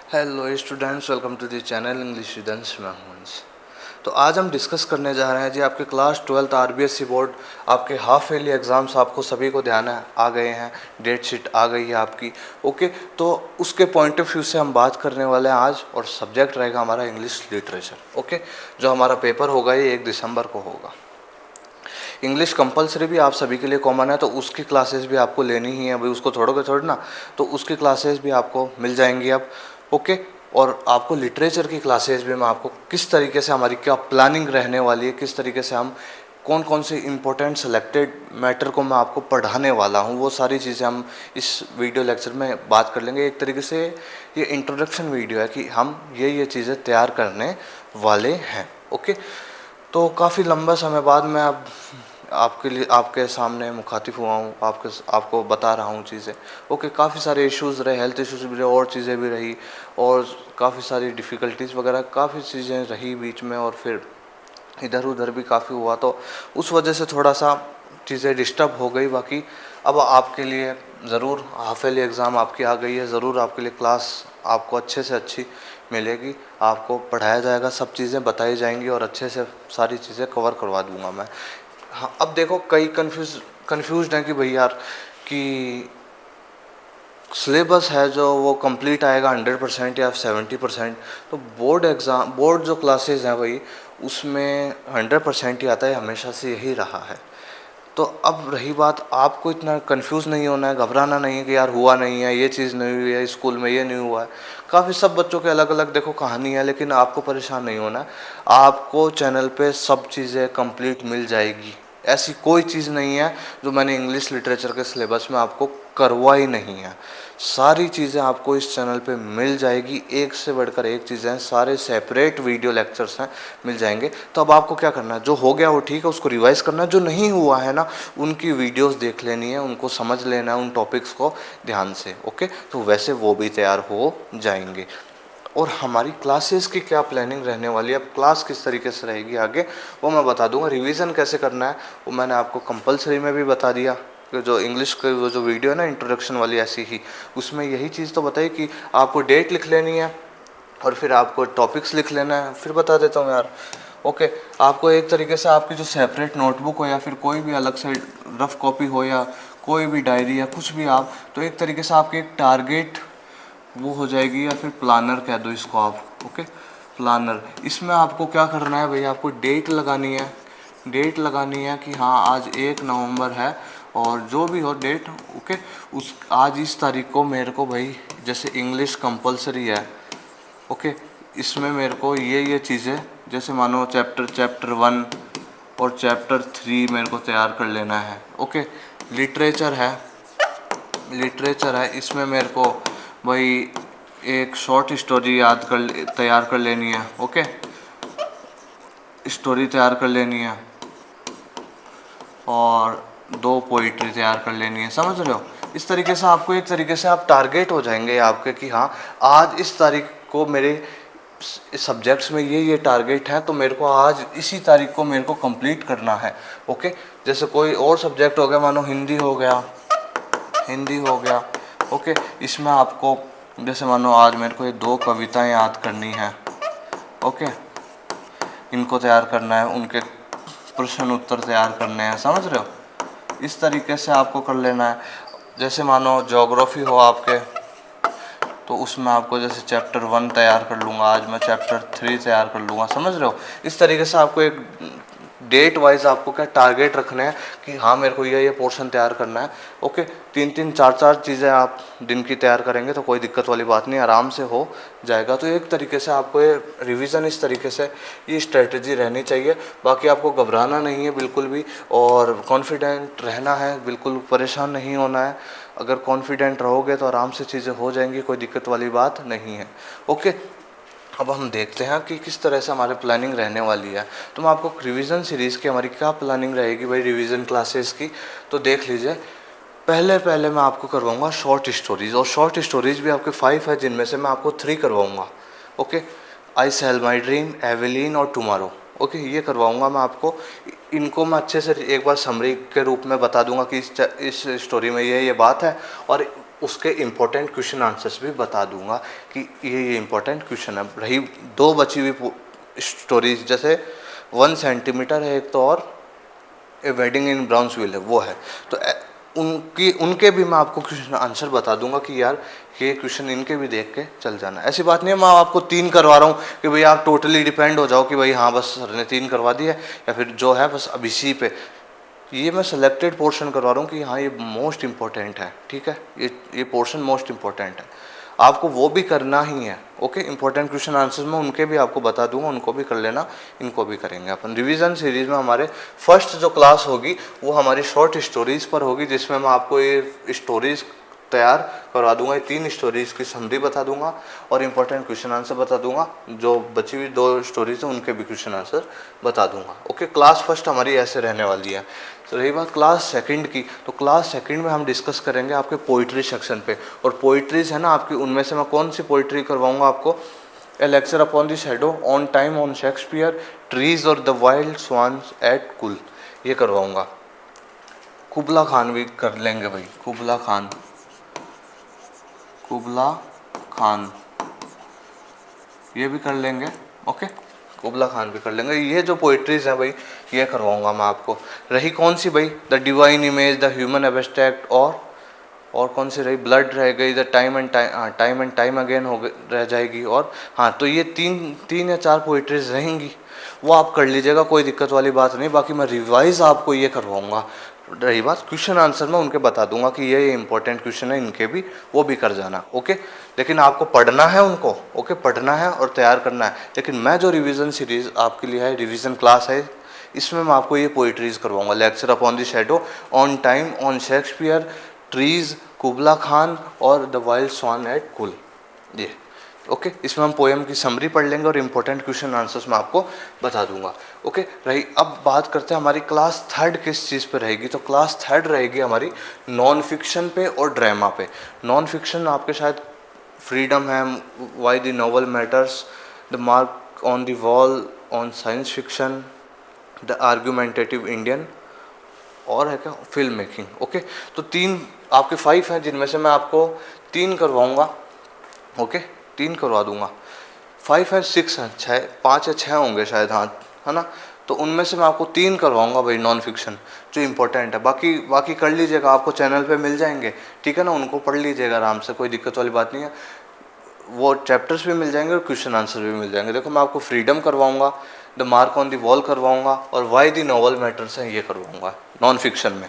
Hello students, welcome to the channel English students. मैं हूं अंश। तो आज हम डिस्कस करने जा रहे हैं जी आपके क्लास 12th आरबीएसई बोर्ड आपके हाफ ईयरली एग्ज़ाम्स आपको सभी को ध्यान है आ गए हैं। डेट शीट आ गई है आपकी। ओके, तो उसके पॉइंट ऑफ व्यू से हम बात करने वाले हैं आज, और सब्जेक्ट रहेगा हमारा इंग्लिश लिटरेचर। ओके, जो हमारा पेपर होगा ये 1 दिसंबर को होगा। इंग्लिश कंपलसरी भी आप सभी के लिए कॉमन है, तो उसकी क्लासेस भी आपको लेनी ही है भाई। उसको छोड़ोगे थोड़ी ना, तो उसकी क्लासेस भी आपको मिल जाएंगी अब। ओके, और आपको लिटरेचर की क्लासेस भी मैं आपको किस तरीके से हमारी क्या प्लानिंग रहने वाली है, किस तरीके से हम कौन कौन से इंपॉर्टेंट सेलेक्टेड मैटर को मैं आपको पढ़ाने वाला हूँ, वो सारी चीज़ें हम इस वीडियो लेक्चर में बात कर लेंगे। एक तरीके से ये इंट्रोडक्शन वीडियो है कि हम ये चीज़ें तैयार करने वाले हैं। ओके, तो काफ़ी लंबा समय बाद मैं अब आपके लिए आपके सामने मुखातिब हुआ हूँ, आपको बता रहा हूँ चीज़ें। ओके, काफ़ी सारे इश्यूज़ रहे, हेल्थ इश्यूज़ भी रहे, और चीज़ें भी रही, और काफ़ी सारी डिफ़िकल्टीज़ वगैरह काफ़ी चीज़ें रही बीच में, और फिर इधर उधर भी काफ़ी हुआ, तो उस वजह से थोड़ा सा चीज़ें डिस्टर्ब हो गई। बाकी अब आपके लिए ज़रूर हाफ ईयरली एग्ज़ाम आपकी आ गई है, ज़रूर आपके लिए क्लास आपको अच्छे से अच्छी मिलेगी, आपको पढ़ाया जाएगा, सब चीज़ें बताई जाएंगी, और अच्छे से सारी चीज़ें कवर करवा दूंगा मैं। हाँ, अब देखो कई कन्फ्यूज्ड हैं कि भाई यार कि सिलेबस है जो वो कंप्लीट आएगा 100% या 70%। तो बोर्ड जो क्लासेस हैं भाई, उसमें 100% ही आता है, हमेशा से यही रहा है। तो अब रही बात, आपको इतना कंफ्यूज नहीं होना है, घबराना नहीं है कि यार हुआ नहीं है, ये चीज़ नहीं हुई है, स्कूल में ये नहीं हुआ है। काफ़ी सब बच्चों के अलग अलग देखो कहानी है, लेकिन आपको परेशान नहीं होना है। आपको चैनल पे सब चीज़ें कंप्लीट मिल जाएगी। ऐसी कोई चीज़ नहीं है जो मैंने इंग्लिश लिटरेचर के सिलेबस में आपको करवाई नहीं है। सारी चीज़ें आपको इस चैनल पे मिल जाएगी, एक से बढ़कर एक चीज़ें हैं, सारे सेपरेट वीडियो लेक्चर्स हैं, मिल जाएंगे। तो अब आपको क्या करना है, जो हो गया वो ठीक है, उसको रिवाइज़ करना है, जो नहीं हुआ है ना उनकी वीडियोस देख लेनी है, उनको समझ लेना है, उन टॉपिक्स को ध्यान से। ओके, तो वैसे वो भी तैयार हो जाएंगे। और हमारी क्लासेस की क्या प्लानिंग रहने वाली है, अब क्लास किस तरीके से रहेगी आगे, वो मैं बता दूंगा। रिवीजन कैसे करना है वो मैंने आपको कंपलसरी में भी बता दिया, कि जो इंग्लिश की वो जो वीडियो है ना इंट्रोडक्शन वाली, ऐसी ही उसमें यही चीज़ तो बताई कि आपको डेट लिख लेनी है, और फिर आपको टॉपिक्स लिख लेना है। फिर बता देता हूँ यार। ओके, आपको एक तरीके से आपकी जो सेपरेट नोटबुक हो, या फिर कोई भी अलग से रफ कॉपी हो, या कोई भी डायरी या कुछ भी, आप तो एक तरीके से आपकी एक टारगेट वो हो जाएगी, या फिर प्लानर कह दो इसको आप। Okay, planner. इसमें आपको क्या करना है भाई, आपको डेट लगानी है। डेट लगानी है कि हाँ आज 1 नवंबर है, और जो भी हो डेट। ओके, उस आज इस तारीख को मेरे को भाई, जैसे इंग्लिश कंपलसरी है, ओके, इसमें मेरे को ये चीज़ें, जैसे मानो चैप्टर 1 और चैप्टर 3 मेरे को तैयार कर लेना है। ओके, लिटरेचर है, इसमें मेरे को भाई एक शॉर्ट स्टोरी तैयार कर लेनी है। ओके, स्टोरी तैयार कर लेनी है, और 2 पोइट्री तैयार कर लेनी है। समझ रहे हो? इस तरीके से आपको एक तरीके से आप टारगेट हो जाएंगे आपके कि हाँ आज इस तारीख को मेरे सब्जेक्ट्स में ये टारगेट है, तो मेरे को आज इसी तारीख को मेरे को कंप्लीट करना है। ओके, जैसे कोई और सब्जेक्ट हो गया, मानो हिंदी हो गया, ओके, इसमें आपको जैसे मानो आज मेरे को ये 2 कविताएं याद करनी है। ओके, इनको तैयार करना है, उनके प्रश्न उत्तर तैयार करने हैं। समझ रहे हो? इस तरीके से आपको कर लेना है। जैसे मानो ज्योग्राफी हो आपके, तो उसमें आपको जैसे चैप्टर 1 तैयार कर लूँगा, आज मैं चैप्टर 3 तैयार कर लूँगा। समझ रहे हो? इस तरीके से आपको एक डेट वाइज आपको क्या टारगेट रखने हैं कि हाँ मेरे को ये पोर्शन तैयार करना है। ओके, 3-3 4-4 चीज़ें आप दिन की तैयार करेंगे तो कोई दिक्कत वाली बात नहीं, आराम से हो जाएगा। तो एक तरीके से आपको ये रिवीजन, इस तरीके से ये स्ट्रेटजी रहनी चाहिए। बाकी आपको घबराना नहीं है बिल्कुल भी, और कॉन्फिडेंट रहना है, बिल्कुल परेशान नहीं होना है। अगर कॉन्फिडेंट रहोगे तो आराम से चीज़ें हो जाएंगी, कोई दिक्कत वाली बात नहीं है। ओके, अब हम देखते हैं कि किस तरह से हमारी प्लानिंग रहने वाली है। तो मैं आपको रिवीजन सीरीज़ की हमारी क्या प्लानिंग रहेगी भाई, रिवीजन क्लासेस की, तो देख लीजिए। पहले मैं आपको करवाऊंगा शॉर्ट स्टोरीज़, और शॉर्ट स्टोरीज़ भी आपके 5 है, जिनमें से मैं आपको 3 करवाऊंगा। Okay, I sell my dream, Evelyn और टुमारो। ओके, ये करवाऊंगा मैं आपको। इनको मैं अच्छे से एक बार समरी के रूप में बता दूंगा कि इस स्टोरी में ये बात है, और उसके इम्पोर्टेंट क्वेश्चन आंसर्स भी बता दूंगा कि ये इम्पोर्टेंट क्वेश्चन है। रही दो बची हुई स्टोरीज, जैसे 1 सेंटीमीटर है एक, तो और ए वेडिंग इन ब्राउन्सविल है वो है, तो उनके भी मैं आपको क्वेश्चन आंसर बता दूंगा कि यार ये क्वेश्चन इनके भी देख के चल जाना। ऐसी बात नहीं है मैं आपको 3 करवा रहा हूँ कि भाई आप टोटली डिपेंड हो जाओ कि भाई हाँ बस सर ने 3 करवा दिया या फिर जो है बस अब इसी पे। ये मैं सेलेक्टेड पोर्शन करवा रहा हूँ कि हाँ ये मोस्ट इम्पोर्टेंट है, ठीक है, ये पोर्शन मोस्ट इम्पोर्टेंट है, आपको वो भी करना ही है। ओके, इंपॉर्टेंट क्वेश्चन आंसर्स में उनके भी आपको बता दूंगा, उनको भी कर लेना, इनको भी करेंगे अपन। रिवीजन सीरीज में हमारे फर्स्ट जो क्लास होगी वो हमारी शॉर्ट स्टोरीज पर होगी, जिसमें मैं आपको ये स्टोरीज तैयार करवा दूंगा, ये 3 स्टोरीज की समरी बता दूंगा और इंपॉर्टेंट क्वेश्चन आंसर बता दूंगा। जो बची हुई 2 स्टोरीज हैं उनके भी क्वेश्चन आंसर बता दूंगा। ओके, क्लास फर्स्ट हमारी ऐसे रहने वाली है। तो रही बात क्लास सेकंड की, तो क्लास सेकंड में हम डिस्कस करेंगे आपके पोइट्री सेक्शन पे, और पोइट्रीज है ना आपकी, उनमें से मैं कौन सी पोइट्री करवाऊंगा आपको, a lecture upon the shadow, on time, on Shakespeare, trees और the wild swans at Coole, ये करवाऊंगा। कुबला खान भी कर लेंगे भाई, कुबला खान ये भी कर लेंगे। ओके, कुबला खान भी कर लेंगे। ये जो पोइट्रीज हैं भाई ये करवाऊंगा मैं आपको। रही कौन सी भाई, the divine image, the human abstract, और कौन सी रही, ब्लड रह गई, the time and time again रह जाएगी, और हाँ, तो ये 3 या 4 पोइट्रीज रहेंगी, वो आप कर लीजिएगा, कोई दिक्कत वाली बात नहीं। बाकी मैं रिवाइज आपको ये करवाऊंगा। रही बात क्वेश्चन आंसर में उनके बता दूंगा कि ये इंपॉर्टेंट क्वेश्चन है, इनके भी वो भी कर जाना। ओके, लेकिन आपको पढ़ना है उनको, ओके, पढ़ना है और तैयार करना है। लेकिन मैं जो रिवीजन सीरीज आपके लिए है, रिवीजन क्लास है, इसमें मैं आपको ये पोइट्रीज करवाऊंगा। Lecture upon the shadow, on time, on Shakespeare, trees, Kubla Khan और the wild swan eight Coole, ये। ओके, इसमें हम पोएम की समरी पढ़ लेंगे और इंपॉर्टेंट क्वेश्चन आंसर्स मैं आपको बता दूंगा। ओके, रही अब बात करते हैं हमारी क्लास थर्ड किस चीज़ पे रहेगी। तो क्लास थर्ड रहेगी हमारी नॉन फिक्शन पे और ड्रामा पे। नॉन फिक्शन आपके शायद फ्रीडम है, why the novel matters, the mark on the wall, on science fiction, the argumentative Indian, और है क्या, फिल्म मेकिंग। ओके, तो 3 आपके 5 हैं, जिनमें से मैं आपको 3 करवाऊंगा। ओके, 3 करवा दूंगा। 5 है, 6 हैं, 5 या 6 होंगे शायद, हाँ, है ना। तो उनमें से मैं आपको 3 करवाऊंगा भाई, नॉन फिक्शन जो इंपॉर्टेंट है। बाकी कर लीजिएगा, आपको चैनल पे मिल जाएंगे, ठीक है ना, उनको पढ़ लीजिएगा आराम से, कोई दिक्कत वाली बात नहीं है। वो चैप्टर्स भी मिल जाएंगे और क्वेश्चन आंसर भी मिल जाएंगे। देखो, मैं आपको फ्रीडम करवाऊंगा, the mark on the wall करवाऊंगा, और वाई द नॉवल मैटर्स है ये करवाऊंगा नॉन फिक्शन में।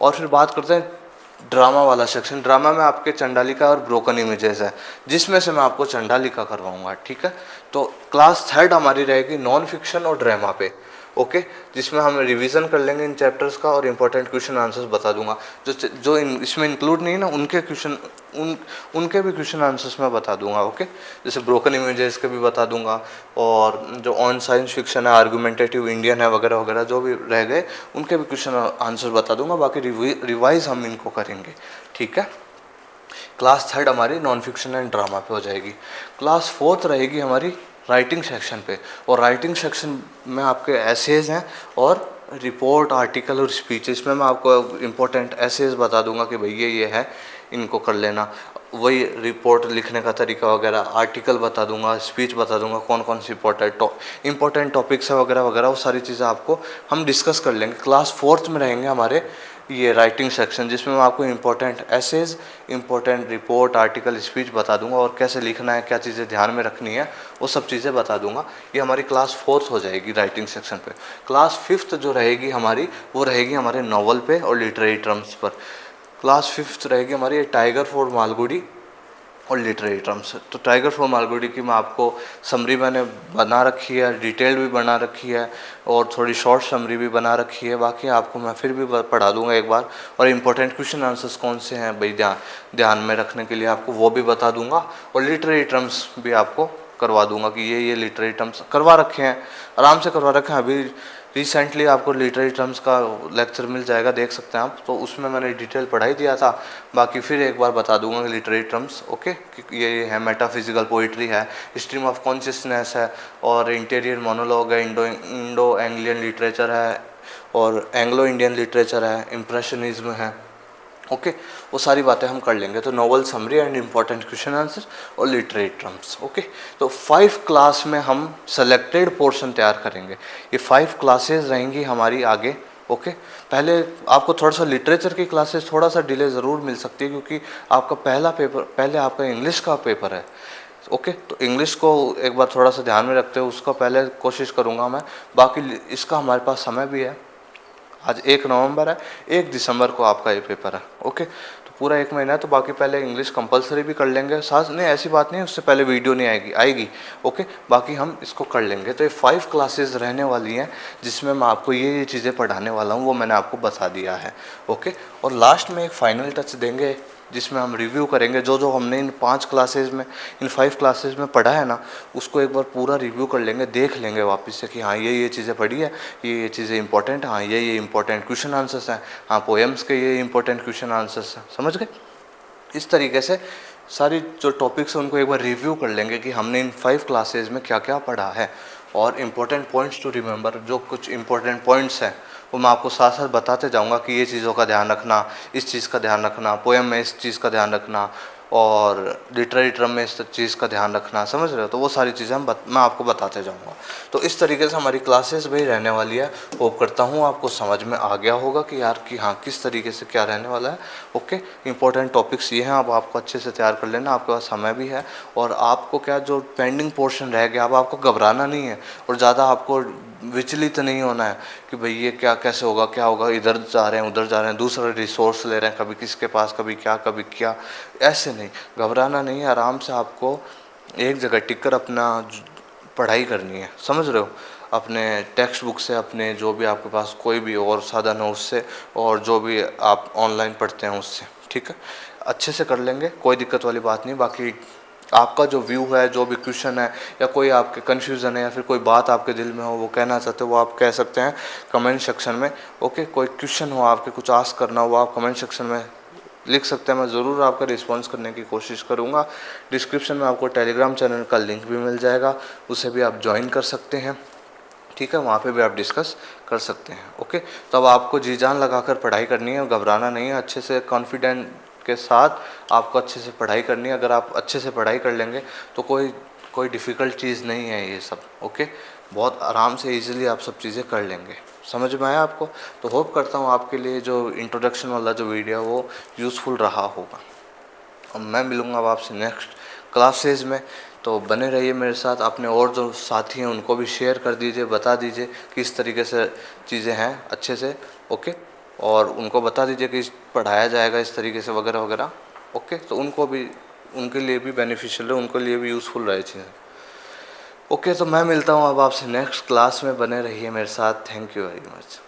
और फिर बात करते हैं ड्रामा वाला सेक्शन। ड्रामा में आपके चंडालिका और ब्रोकन इमेजेस है, जिसमें से मैं आपको चंडालिका करवाऊंगा, ठीक है। तो क्लास थर्ड हमारी रहेगी नॉन फिक्शन और ड्रामा पे। ओके, जिसमें हम रिवीजन कर लेंगे इन चैप्टर्स का और इंपॉर्टेंट क्वेश्चन आंसर्स बता दूंगा। जो इसमें इंक्लूड नहीं है ना, उनके भी क्वेश्चन आंसर्स मैं बता दूंगा। ओके, जैसे ब्रोकन इमेजेस के भी बता दूंगा, और जो ऑन साइंस फिक्शन है, आर्गुमेंटेटिव इंडियन है, वगैरह वगैरह जो भी रह गए उनके भी क्वेश्चन आंसर बता दूंगा। बाकी रिवाइज हम इनको करेंगे, ठीक है। क्लास थर्ड हमारी नॉन फिक्शन एंड ड्रामा पे हो जाएगी। क्लास फोर्थ रहेगी हमारी राइटिंग सेक्शन पे, और राइटिंग सेक्शन में आपके एसेज हैं और रिपोर्ट, आर्टिकल और स्पीच। इसमें मैं आपको इम्पोर्टेंट एसेज बता दूंगा कि भैया ये है, इनको कर लेना। वही रिपोर्ट लिखने का तरीका वगैरह, आर्टिकल बता दूंगा, स्पीच बता दूंगा, कौन कौन सी इंपॉर्टेंट टॉपिक्स है वगैरह वगैरह, वो सारी चीज़ें आपको हम डिस्कस कर लेंगे। क्लास फोर्थ में रहेंगे हमारे ये राइटिंग सेक्शन, जिसमें मैं आपको important essays, important report, article, speech बता दूंगा, और कैसे लिखना है, क्या चीज़ें ध्यान में रखनी है, वो सब चीज़ें बता दूंगा। ये हमारी क्लास फोर्थ हो जाएगी राइटिंग सेक्शन पे। क्लास फिफ्थ जो रहेगी हमारी, वो रहेगी हमारे नॉवल पे और लिटरेरी टर्म्स पर। क्लास फिफ्थ रहेगी हमारी टाइगर फॉर मालगुडी और लिटरेरी टर्म्स। तो टाइगर फॉर मालगुडी की मैं आपको समरी मैंने बना रखी है, डिटेल भी बना रखी है, और थोड़ी शॉर्ट समरी भी बना रखी है। बाकी आपको मैं फिर भी पढ़ा दूंगा एक बार, और इंपॉर्टेंट क्वेश्चन आंसर्स कौन से हैं भाई ध्यान में रखने के लिए आपको वो भी बता दूंगा, और लिटरेरी टर्म्स भी आपको करवा दूंगा कि ये लिटरेरी टर्म्स करवा रखे हैं, आराम से करवा रखे हैं। अभी रिसेंटली आपको लिटरेरी टर्म्स का लेक्चर मिल जाएगा, देख सकते हैं आप, तो उसमें मैंने डिटेल पढ़ाई दिया था। बाकी फिर एक बार बता दूंगा कि लिटरेरी टर्म्स, ओके, ये है मेटाफिजिकल पोइट्री है, स्ट्रीम ऑफ कॉन्शियसनेस है, और इंटीरियर मोनोलॉग है, इंडो एंग्लियन लिटरेचर है, और एंग्लो इंडियन लिटरेचर है, इम्प्रेशनिज्म है, ओके वो सारी बातें हम कर लेंगे। तो novel summary and important question answer और लिटरेरी टर्म्स। ओके तो 5 क्लास में हम सेलेक्टेड पोर्शन तैयार करेंगे। ये 5 क्लासेस रहेंगी हमारी आगे। ओके पहले आपको थोड़ा सा लिटरेचर की क्लासेस थोड़ा सा डिले ज़रूर मिल सकती है, क्योंकि आपका पहला पेपर पहले आपका इंग्लिश का पेपर है। ओके तो इंग्लिश को एक बार थोड़ा सा ध्यान में रखते हुए उसका पहले कोशिश करूँगा मैं। बाकी इसका हमारे पास समय भी है। आज 1 नवंबर है, 1 दिसंबर को आपका ये पेपर है। ओके तो पूरा 1 महीना है, तो बाकी पहले इंग्लिश कंपलसरी भी कर लेंगे साथ। नहीं ऐसी बात नहीं, उससे पहले वीडियो नहीं आएगी। ओके बाकी हम इसको कर लेंगे। तो ये 5 क्लासेस रहने वाली हैं, जिसमें मैं आपको ये चीज़ें पढ़ाने वाला हूँ, वो मैंने आपको बता दिया है। ओके और लास्ट में एक फाइनल टच देंगे, जिसमें हम रिव्यू करेंगे जो जो हमने इन 5 क्लासेस में, इन 5 क्लासेस में पढ़ा है ना, उसको एक बार पूरा रिव्यू कर लेंगे, देख लेंगे वापस से कि हाँ ये चीज़ें पढ़ी है, ये चीज़ें इंपॉर्टेंट, हाँ ये इंपॉर्टेंट क्वेश्चन आंसर्स हैं, हाँ पोएम्स के ये इंपॉर्टेंट क्वेश्चन आंसर्स हैं। समझ गए? इस तरीके से सारी जो टॉपिक्स हैं उनको एक बार रिव्यू कर लेंगे कि हमने इन 5 क्लासेस में क्या क्या पढ़ा है। और इम्पोर्टेंट पॉइंट्स टू रिमेंबर, जो कुछ इम्पोर्टेंट पॉइंट्स हैं वो मैं आपको साथ साथ बताते जाऊंगा कि ये चीज़ों का ध्यान रखना, इस चीज़ का ध्यान रखना, पोएम में इस चीज़ का ध्यान रखना, और लिटरेरी टर्म में इस चीज़ का ध्यान रखना। समझ रहे हो? तो वो सारी चीज़ें मैं आपको बताते जाऊंगा। तो इस तरीके से हमारी क्लासेस भी रहने वाली है। होप करता हूँ आपको समझ में आ गया होगा कि यार कि हाँ किस तरीके से क्या रहने वाला है। ओके इंपॉर्टेंट टॉपिक्स ये हैं, अब आपको अच्छे से तैयार कर लेना, आपके पास समय भी है। और आपको क्या जो पेंडिंग पोर्शन रह गया, अब आपको घबराना नहीं है और ज़्यादा आपको विचलित नहीं होना है कि भाई ये क्या कैसे होगा, क्या होगा, इधर जा रहे हैं उधर जा रहे हैं, दूसरा रिसोर्स ले रहे हैं, कभी किसके पास कभी क्या, ऐसे नहीं, घबराना नहीं है। आराम से आपको एक जगह टिक कर अपना पढ़ाई करनी है। समझ रहे हो? अपने टेक्स्ट बुक से, अपने जो भी आपके पास कोई भी और साधन हो उससे, और जो भी आप ऑनलाइन पढ़ते हैं उससे। ठीक है अच्छे से कर लेंगे, कोई दिक्कत वाली बात नहीं। बाकी आपका जो व्यू है, जो भी क्वेश्चन है या कोई आपके कन्फ्यूज़न है या फिर कोई बात आपके दिल में हो वो कहना चाहते हो, वो आप कह सकते हैं कमेंट सेक्शन में। ओके कोई क्वेश्चन हो आपके, कुछ आस्क करना हो, आप कमेंट सेक्शन में लिख सकते हैं। मैं ज़रूर आपका रिस्पॉन्स करने की कोशिश करूँगा। डिस्क्रिप्शन में आपको टेलीग्राम चैनल का लिंक भी मिल जाएगा, उसे भी आप ज्वाइन कर सकते हैं। ठीक है वहाँ पे भी आप डिस्कस कर सकते हैं। ओके तो अब आपको जी जान लगा कर पढ़ाई करनी है, घबराना नहीं है, अच्छे से कॉन्फिडेंट के साथ आपको अच्छे से पढ़ाई करनी है। अगर आप अच्छे से पढ़ाई कर लेंगे तो कोई डिफ़िकल्ट चीज़ नहीं है ये सब। ओके बहुत आराम से इजीली आप सब चीज़ें कर लेंगे। समझ में आया आपको? तो होप करता हूँ आपके लिए जो इंट्रोडक्शन वाला जो वीडियो वो यूज़फुल रहा होगा। अब मैं मिलूँगा अब आपसे नेक्स्ट क्लासेज में, तो बने रहिए मेरे साथ। अपने और जो साथी हैं उनको भी शेयर कर दीजिए, बता दीजिए कि इस तरीके से चीज़ें हैं अच्छे से। ओके और उनको बता दीजिए कि पढ़ाया जाएगा इस तरीके से वगैरह वगैरह। ओके तो उनके लिए भी बेनिफिशियल है, उनके लिए भी यूज़फुल रहे चीज़ें। ओके तो मैं मिलता हूँ अब आपसे नेक्स्ट क्लास में, बने रहिए मेरे साथ। Thank you very much.